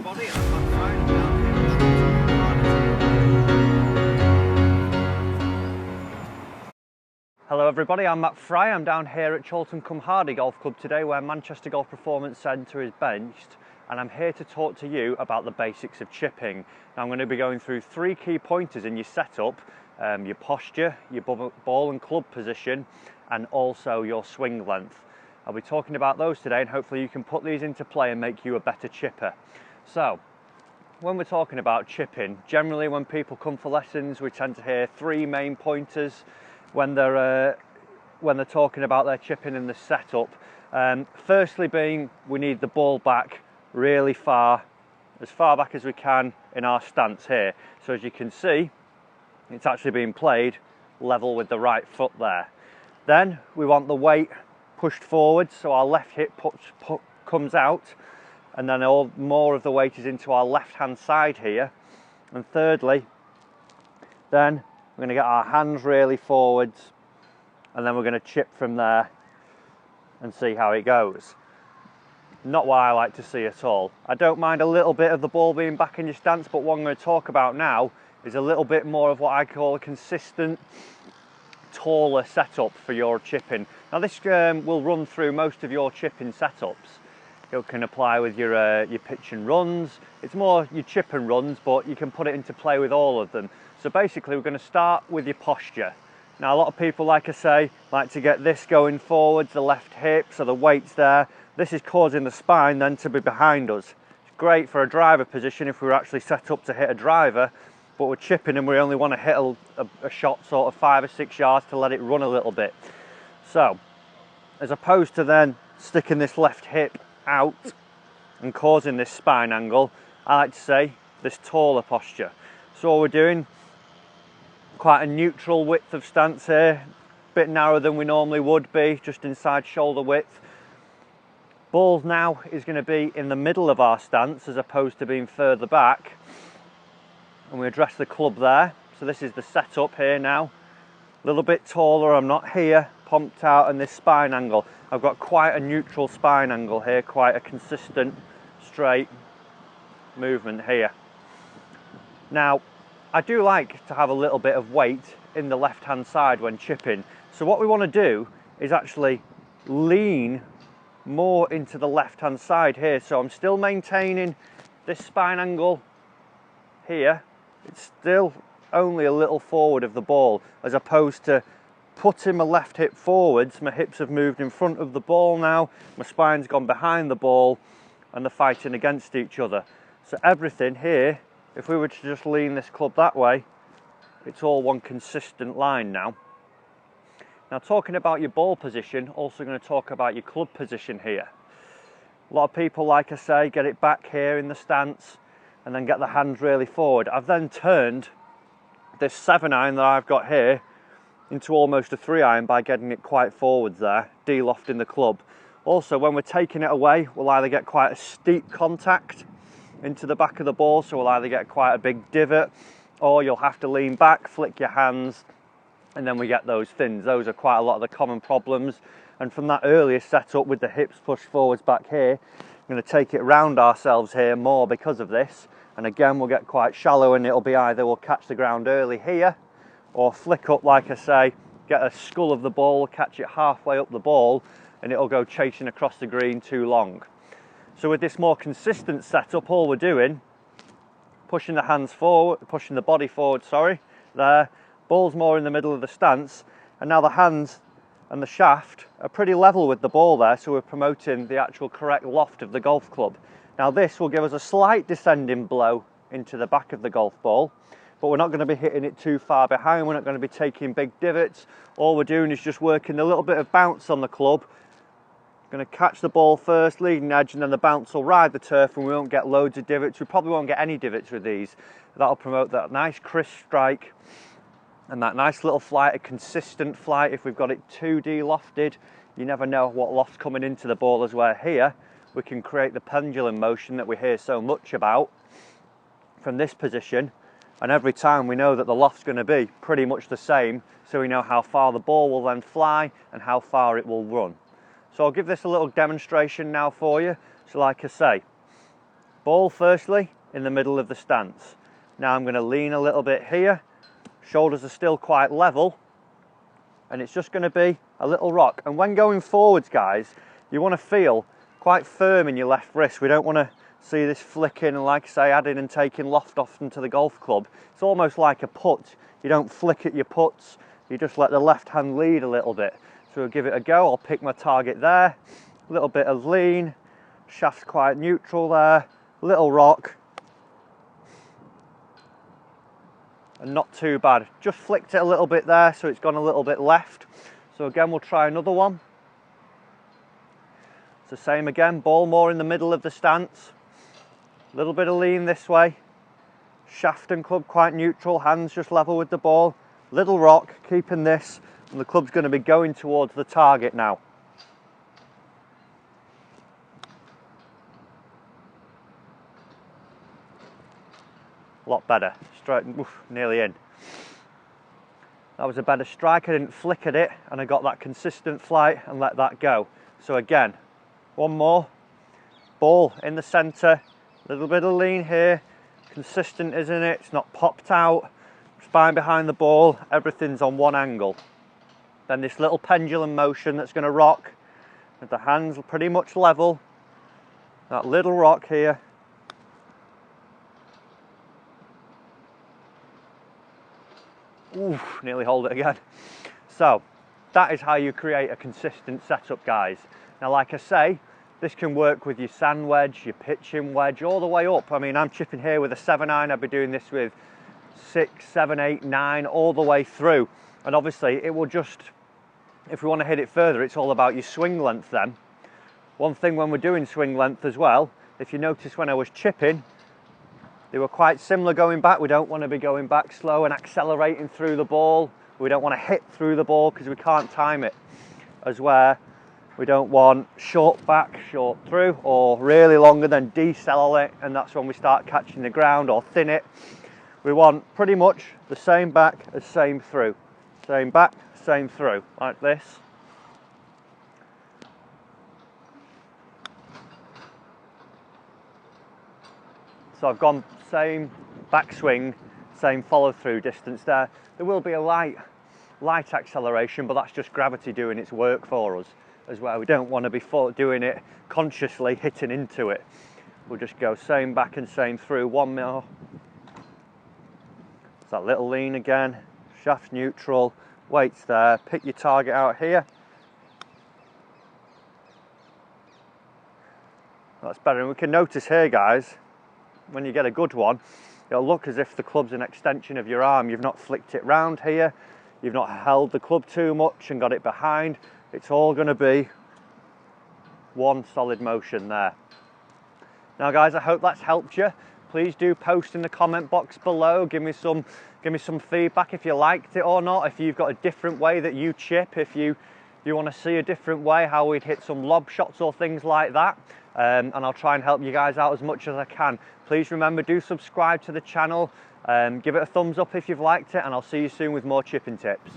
everybody, I'm Matt Fry down here at Hello everybody, I'm Matt Fry. I'm down here at Chorlton-cum-Hardy Golf Club today, where Manchester Golf Performance Centre is benched, and I'm here to talk to you about the basics of chipping. Now I'm going to be going through 3 key pointers in your setup, your posture, your ball and club position, and also your swing length. I'll be talking about those today, and hopefully you can put these into play and make you a better chipper. So, when we're talking about chipping, generally when people come for lessons, we tend to hear 3 main pointers when they're talking about their chipping and the setup. Firstly being, we need the ball back really far, as far back as we can in our stance here. So as you can see, it's actually being played level with the right foot there. Then we want the weight pushed forward, so our left hip comes out, and then more of the weight is into our left hand side here. And thirdly, then we're going to get our hands really forwards, and then we're going to chip from there and see how it goes. Not what I like to see at all. I don't mind a little bit of the ball being back in your stance, but what I'm going to talk about now is a little bit more of what I call a consistent, taller setup for your chipping. Now this will run through most of your chipping setups. It can apply with your pitch and runs. It's more your chip and runs, but you can put it into play with all of them. So basically we're going to start with your posture. Now a lot of people, like I say, like to get this going forwards, the left hip, so the weight's there. This is causing the spine then to be behind us. It's great for a driver position if we're actually set up to hit a driver, but we're chipping and we only want to hit a shot sort of 5 or 6 yards to let it run a little bit. So, as opposed to then sticking this left hip out and causing this spine angle, I like to say this taller posture. So what we're doing, quite a neutral width of stance here, a bit narrower than we normally would be, just inside shoulder width. Ball now is going to be in the middle of our stance as opposed to being further back, and we address the club there. So this is the setup here now, a little bit taller. I'm not here pumped out, and this spine angle, I've got quite a neutral spine angle here, quite a consistent straight movement here. Now I do like to have a little bit of weight in the left hand side when chipping, so what we want to do is actually lean more into the left hand side here. So I'm still maintaining this spine angle here, it's still only a little forward of the ball, as opposed to putting my left hip forwards. My hips have moved in front of the ball now, my spine's gone behind the ball, and they're fighting against each other. So everything here, if we were to just lean this club that way, it's all one consistent line now. Now talking about your ball position, also going to talk about your club position here. A lot of people, like I say, get it back here in the stance and then get the hands really forward. I've then turned this 7-iron that I've got here into almost a 3-iron by getting it quite forwards there, de-lofting the club. Also, when we're taking it away, we'll either get quite a steep contact into the back of the ball, so we'll either get quite a big divot, or you'll have to lean back, flick your hands, and then we get those thins. Those are quite a lot of the common problems. And from that earlier setup with the hips pushed forwards back here, I'm going to take it around ourselves here more because of this, and again we'll get quite shallow, and it'll be either we'll catch the ground early here or flick up, like I say, get a skull of the ball, catch it halfway up the ball, and it'll go chasing across the green too long. So with this more consistent setup, all we're doing, pushing the hands forward, pushing the body forward, sorry, there, ball's more in the middle of the stance, and now the hands and the shaft are pretty level with the ball there, so we're promoting the actual correct loft of the golf club. Now this will give us a slight descending blow into the back of the golf ball, but we're not going to be hitting it too far behind, we're not going to be taking big divots. All we're doing is just working a little bit of bounce on the club. Going to catch the ball first, leading edge, and then the bounce will ride the turf, and we won't get loads of divots. We probably won't get any divots with these. That'll promote that nice crisp strike and that nice little flight, a consistent flight. If we've got it too de-lofted, you never know what loft's coming into the ball, as where here we can create the pendulum motion that we hear so much about from this position, and every time we know that the loft's going to be pretty much the same, so we know how far the ball will then fly and how far it will run. So I'll give this a little demonstration now for you. So like I say, Ball firstly in the middle of the stance. Now I'm going to lean a little bit here, shoulders are still quite level, and it's just going to be a little rock. And when going forwards, guys, you want to feel quite firm in your left wrist. We don't want to see this flicking and, like I say, adding and taking loft off into the golf club. It's almost like a putt. You don't flick at your putts, you just let the left hand lead a little bit. So we'll give it a go. I'll pick my target there, a little bit of lean, shaft's quite neutral there, little rock, and not too bad. Just flicked it a little bit there, so it's gone a little bit left. So again, we'll try another one. It's the same again, ball more in the middle of the stance, a little bit of lean this way, shaft and club quite neutral, hands just level with the ball, little rock, keeping this, and the club's going to be going towards the target now. A lot better, straight, nearly in. That was a better strike. I didn't flick at it and I got that consistent flight and let that go. So again, one more, ball in the centre, a little bit of lean here, consistent, isn't it? It's not popped out, spine behind the ball, everything's on one angle. Then this little pendulum motion that's going to rock with the hands pretty much level, that little rock here. Ooh, nearly hold it again. So that is how you create a consistent setup, guys. Now, like I say, this can work with your sand wedge, your pitching wedge, all the way up. I mean, I'm chipping here with a 7-iron. I'll be doing this with 6, 7, 8, 9, all the way through. And obviously it will just, if we want to hit it further, it's all about your swing length then. One thing when we're doing swing length as well, if you notice when I was chipping, they were quite similar going back. We don't want to be going back slow and accelerating through the ball. We don't want to hit through the ball because we can't time it. As where we don't want short back, short through, or really longer than decelerate, and that's when we start catching the ground, or thin it. We want pretty much the same back as same through. Same back, same through, like this. So I've gone same backswing, same follow through distance there. There will be a light acceleration, but that's just gravity doing its work for us as well. We don't want to be doing it consciously, hitting into it. We'll just go same back and same through, one more. It's that little lean again, shaft neutral, weights there, pick your target out here. That's better, and we can notice here, guys, when you get a good one, it'll look as if the club's an extension of your arm. You've not flicked it round here, you've not held the club too much and got it behind. It's all going to be one solid motion there. Now, guys, I hope that's helped you. Please do post in the comment box below. Give me some feedback if you liked it or not. If you've got a different way that you chip, if you want to see a different way, how we'd hit some lob shots or things like that. And I'll try and help you guys out as much as I can. Please remember, do subscribe to the channel, give it a thumbs up if you've liked it, and I'll see you soon with more chipping tips.